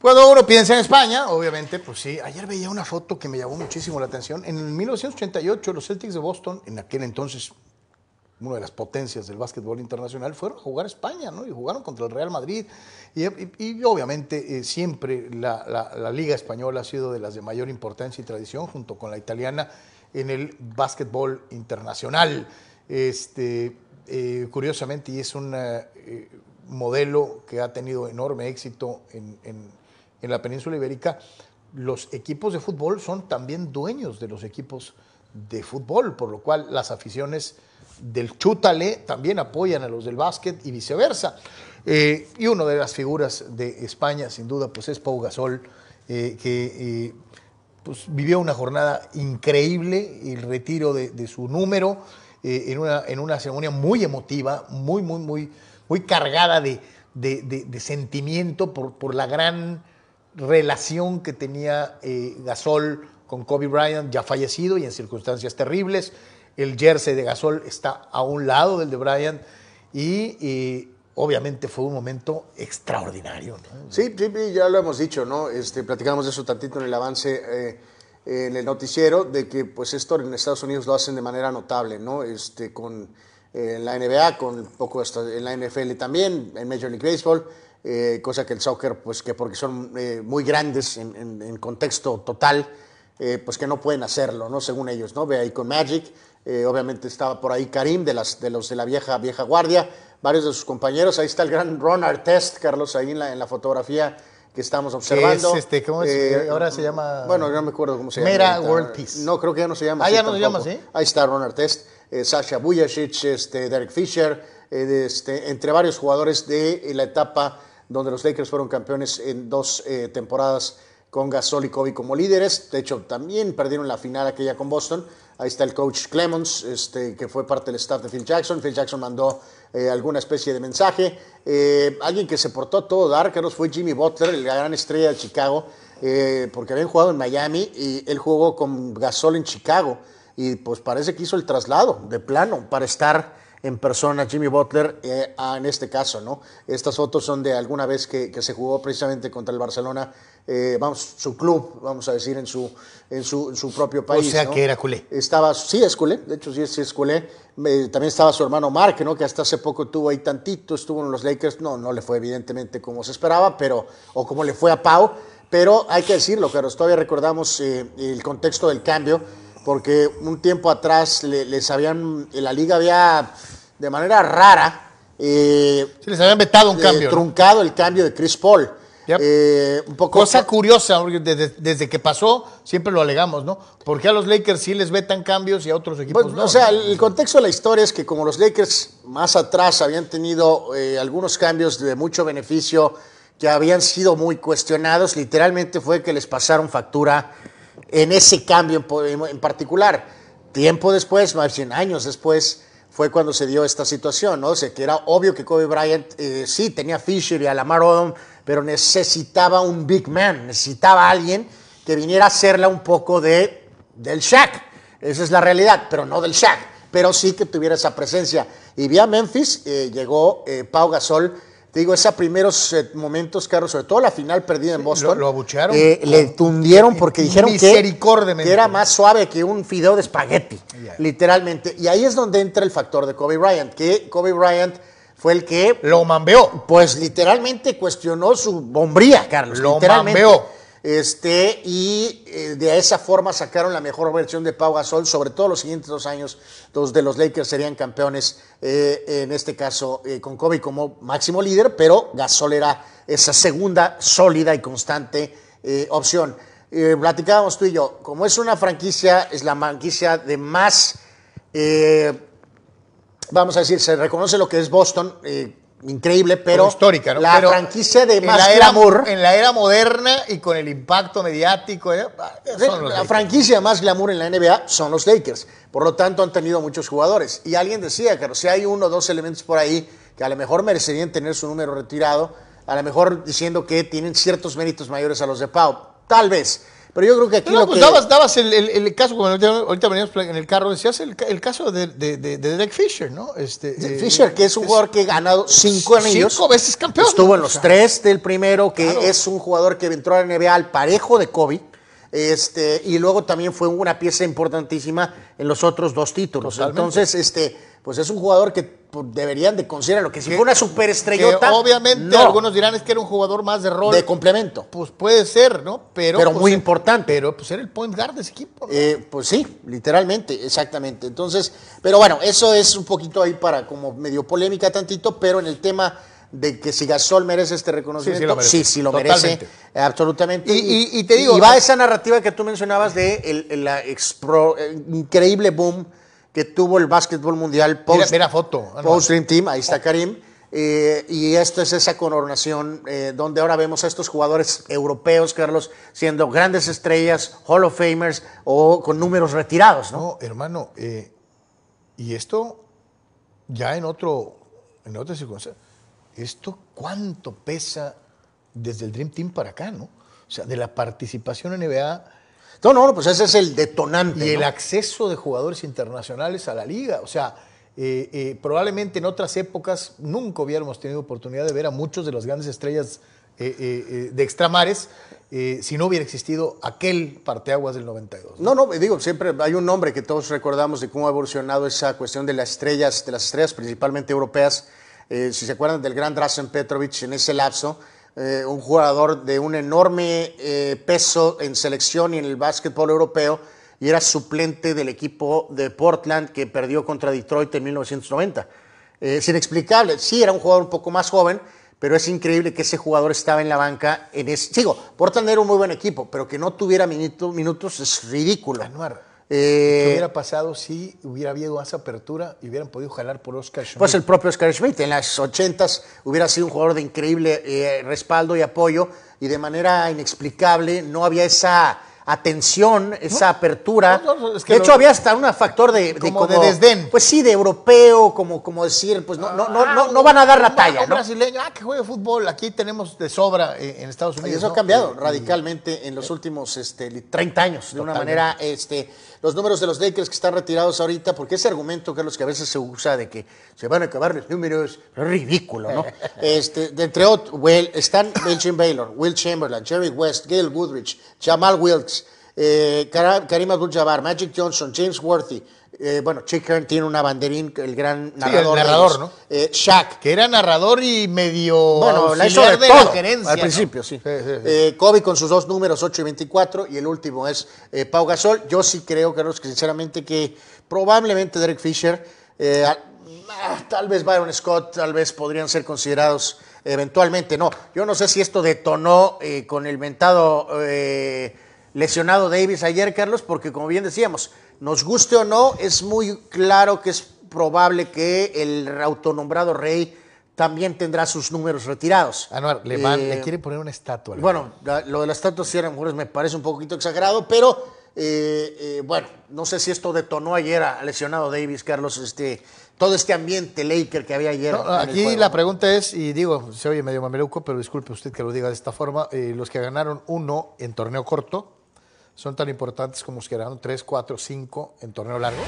Cuando uno piensa en España, obviamente, pues sí, ayer veía una foto que me llamó muchísimo la atención. En 1988, los Celtics de Boston, en aquel entonces una de las potencias del básquetbol internacional, fueron a jugar a España, ¿no? Y jugaron contra el Real Madrid. Y obviamente siempre la Liga Española ha sido de las de mayor importancia y tradición, junto con la italiana, en el básquetbol internacional. Curiosamente, y es un modelo que ha tenido enorme éxito en la península ibérica, los equipos de fútbol son también dueños de los equipos de fútbol, por lo cual las aficiones del chútale también apoyan a los del básquet y viceversa. Y una de las figuras de España, sin duda, pues es Pau Gasol, que pues vivió una jornada increíble, el retiro de su número, en una ceremonia muy emotiva, muy cargada de sentimiento por la gran relación que tenía Gasol con Kobe Bryant, ya fallecido y en circunstancias terribles. El jersey de Gasol está a un lado del de Bryant y obviamente fue un momento extraordinario, ¿no? Sí, ya lo hemos dicho, ¿no? Platicamos de eso tantito en el avance en el noticiero, de que pues esto en Estados Unidos lo hacen de manera notable, ¿no? Con la NBA, con un poco en la NFL también, en Major League Baseball, cosa que el soccer, pues que porque son muy grandes en contexto total, pues que no pueden hacerlo, ¿no? Según ellos, ¿no? Ve ahí con Magic, obviamente estaba por ahí Karim, de los de la vieja guardia, varios de sus compañeros, ahí está el gran Ron Artest, Carlos, ahí en la fotografía que estamos observando. ¿Cómo es? Ahora se llama... Bueno, no me acuerdo cómo se llama. Mera World Peace. No, creo que ya no se llama así. Ya no se llama así. Ahí está Ron Artest, Sasha Vujacic, Derek Fisher, entre varios jugadores de la etapa donde los Lakers fueron campeones en 2 temporadas con Gasol y Kobe como líderes. De hecho, también perdieron la final aquella con Boston. Ahí está el coach Clemons, que fue parte del staff de Phil Jackson. Phil Jackson mandó alguna especie de mensaje. Alguien que se portó a todo dar, Carlos, fue Jimmy Butler, la gran estrella de Chicago, porque habían jugado en Miami y él jugó con Gasol en Chicago. Y pues parece que hizo el traslado de plano para estar en persona Jimmy Butler en este caso, ¿no? Estas fotos son de alguna vez que se jugó precisamente contra el Barcelona, su club, vamos a decir, en su propio país. O sea, ¿no? que era culé. Sí es culé, de hecho sí es culé. También estaba su hermano Mark, ¿no? Que hasta hace poco estuvo ahí tantito, estuvo en los Lakers, no le fue evidentemente como se esperaba, o como le fue a Pau, pero hay que decirlo, Carlos, todavía recordamos el contexto del cambio, porque un tiempo atrás la liga había, de manera rara, les habían vetado un cambio, truncado el cambio de Chris Paul. Yep. Un poco cosa curiosa, desde que pasó, siempre lo alegamos, ¿no? Porque a los Lakers sí les vetan cambios y a otros equipos no. O sea, el contexto de la historia es que como los Lakers más atrás habían tenido algunos cambios de mucho beneficio que habían sido muy cuestionados, literalmente fue que les pasaron factura en ese cambio en particular. Tiempo después, más de 100 años después, fue cuando se dio esta situación, ¿no? O sea, que era obvio que Kobe Bryant sí tenía a Fisher y a Lamar Odom, pero necesitaba un big man, necesitaba a alguien que viniera a hacerla un poco del Shaq. Esa es la realidad, pero no del Shaq, pero sí que tuviera esa presencia. Y vía Memphis llegó Pau Gasol. Te digo, esos primeros momentos, Carlos, sobre todo la final perdida en Boston. Lo abuchearon. Le tundieron porque dijeron que era más suave que un fideo de espagueti, literalmente. Y ahí es donde entra el factor de Kobe Bryant, que Kobe Bryant fue el que... lo mambeó. Pues literalmente cuestionó su hombría, Carlos. Lo literalmente. mambeó. De esa forma sacaron la mejor versión de Pau Gasol, sobre todo los siguientes 2 años, los de los Lakers serían campeones, en este caso con Kobe como máximo líder, pero Gasol era esa segunda sólida y constante opción. Platicábamos tú y yo, como es una franquicia, es la franquicia de más, vamos a decir, se reconoce lo que es Boston, increíble, pero histórica, ¿no? La franquicia de más glamour. En la era moderna y con el impacto mediático. La franquicia más glamour en la NBA son los Lakers. Por lo tanto, han tenido muchos jugadores. Y alguien decía que si hay 1 o 2 elementos por ahí que a lo mejor merecerían tener su número retirado, a lo mejor diciendo que tienen ciertos méritos mayores a los de Pau. Tal vez. Pero yo creo que aquí No, lo pues que... dabas el caso, como ahorita veníamos en el carro, decías el caso de Derek Fisher, ¿no? Fisher, que es un jugador que ha ganado 5 anillos. 5 veces campeón. Estuvo ¿no? en los 3 del primero, que claro. es un jugador que entró a la NBA al parejo de Kobe. Y luego también fue una pieza importantísima en los otros 2 títulos. Totalmente. Entonces, pues es un jugador que deberían de considerarlo, que si fue una superestrellota. Que obviamente no, algunos dirán es que era un jugador más de rol. de complemento. Pues puede ser, ¿no? Pero pues, muy importante. Pero pues era el point guard de ese equipo, ¿no? Pues sí, literalmente, exactamente. Entonces, pero bueno, eso es un poquito ahí para como medio polémica tantito, pero en el tema de que si Gasol merece este reconocimiento, sí lo merece, absolutamente. Y te digo, y va esa narrativa que tú mencionabas de la increíble boom que tuvo el básquetbol mundial mira foto. Post Dream Team, ahí está Karim. Y esto es esa coronación donde ahora vemos a estos jugadores europeos, Carlos, siendo grandes estrellas, Hall of Famers o con números retirados, ¿no? No, hermano, y esto ya en otra circunstancia, ¿esto cuánto pesa desde el Dream Team para acá, no? O sea, de la participación en NBA. No, pues ese es el detonante. Y el acceso de jugadores internacionales a la liga. O sea, probablemente en otras épocas nunca hubiéramos tenido oportunidad de ver a muchos de las grandes estrellas de extramares si no hubiera existido aquel parteaguas del 92. No, digo, siempre hay un nombre que todos recordamos de cómo ha evolucionado esa cuestión de las estrellas principalmente europeas. Si se acuerdan del gran Drazen Petrovic en ese lapso, un jugador de un enorme peso en selección y en el básquetbol europeo, y era suplente del equipo de Portland que perdió contra Detroit en 1990. Es inexplicable. Sí, era un jugador un poco más joven, pero es increíble que ese jugador estaba en la banca. Portland era un muy buen equipo, pero que no tuviera minutos es ridículo. Anuar, ¿qué hubiera pasado si hubiera habido esa apertura y hubieran podido jalar por Oscar Schmidt? Pues el propio Oscar Schmidt en las 80s hubiera sido un jugador de increíble respaldo y apoyo, y de manera inexplicable no había esa atención, esa apertura. Es que de hecho, había hasta un factor de desdén. Pues sí, de europeo, como decir, pues no van a dar la talla, un ¿no? brasileño, que juegue fútbol, aquí tenemos de sobra en Estados Unidos. Y eso ha cambiado radicalmente en los últimos 30 años, de una manera, los números de los Lakers que están retirados ahorita, porque ese argumento, Carlos, que a veces se usa de que se van a acabar los números, es ridículo, ¿no? Entre otros, están Elgin Baylor, Will Chamberlain, Jerry West, Gail Goodrich, Jamal Wilkes, Kareem Abdul-Jabbar, Magic Johnson, James Worthy. Chick Hearn tiene una banderín, el gran narrador. El narrador, ¿no? Shaq. Que era narrador y medio la hizo de todo, la gerencia. al principio, ¿no? Sí. Kobe con sus 2 números, 8 y 24, y el último es Pau Gasol. Yo sí creo, Carlos, que sinceramente que probablemente Derek Fisher, tal vez Byron Scott, tal vez podrían ser considerados eventualmente. No, yo no sé si esto detonó con el mentado lesionado Davis ayer, Carlos, porque como bien decíamos, nos guste o no, es muy claro que es probable que el autonombrado rey también tendrá sus números retirados. Anuar, le quiere poner una estatua. Bueno, lo de la estatua sí a lo mejor me parece un poquito exagerado, pero no sé si esto detonó ayer a lesionado Davis, Carlos, todo este ambiente Laker que había ayer. Aquí la pregunta es, y digo, se oye medio mameluco, pero disculpe usted que lo diga de esta forma, los que ganaron 1 en torneo corto, ¿son tan importantes como los que ganaron 3, 4, 5 en torneo largo?